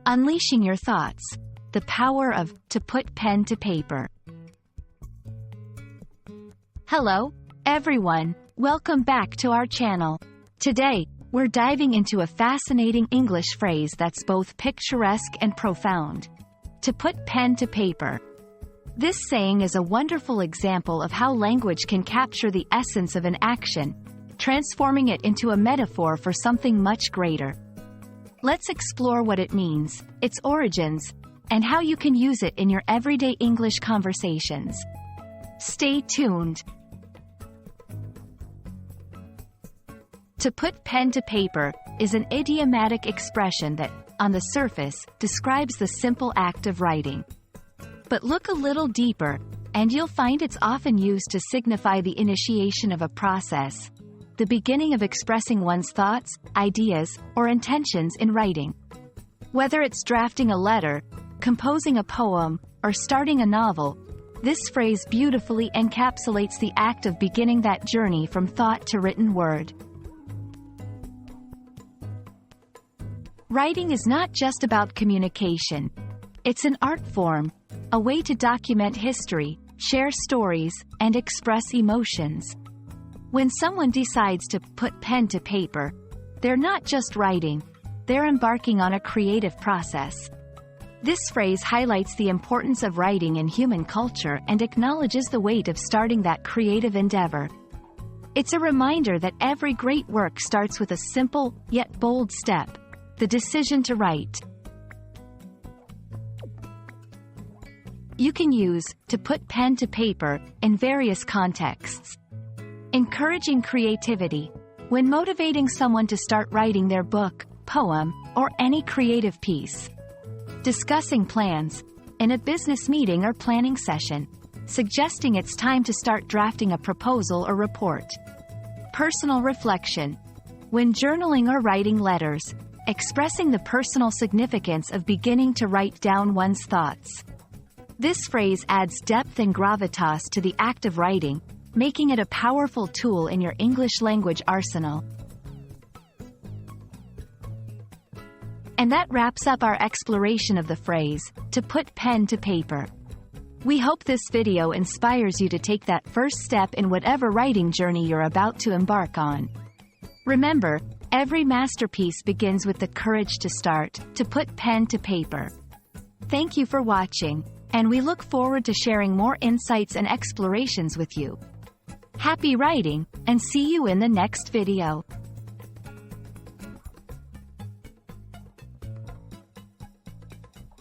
Unleashing your thoughts. The power of to put pen to paper. Hello, everyone. Welcome back to our channel. Today, we're diving into a fascinating English phrase that's both picturesque and profound. To put pen to paper. This saying is a wonderful example of how language can capture the essence of an action, transforming it into a metaphor for something much greater. Let's explore what it means, its origins, and how you can use it in your everyday English conversations. Stay tuned. To put pen to paper is an idiomatic expression that, on the surface, describes the simple act of writing. But look a little deeper, and you'll find it's often used to signify the initiation of a process, the beginning of expressing one's thoughts, ideas, or intentions in writing. Whether it's drafting a letter, composing a poem, or starting a novel, this phrase beautifully encapsulates the act of beginning that journey from thought to written word. Writing is not just about communication. It's an art form, a way to document history, share stories, and express emotions. When someone decides to put pen to paper, they're not just writing, they're embarking on a creative process. This phrase highlights the importance of writing in human culture and acknowledges the weight of starting that creative endeavor. It's a reminder that every great work starts with a simple, yet bold step: the decision to write. You can use to put pen to paper in various contexts. Encouraging creativity. When motivating someone to start writing their book, poem, or any creative piece. Discussing plans. In a business meeting or planning session. Suggesting it's time to start drafting a proposal or report. Personal reflection. When journaling or writing letters. Expressing the personal significance of beginning to write down one's thoughts. This phrase adds depth and gravitas to the act of writing, making it a powerful tool in your English language arsenal. And that wraps up our exploration of the phrase, to put pen to paper. We hope this video inspires you to take that first step in whatever writing journey you're about to embark on. Remember, every masterpiece begins with the courage to start, to put pen to paper. Thank you for watching, and we look forward to sharing more insights and explorations with you. Happy writing, and see you in the next video.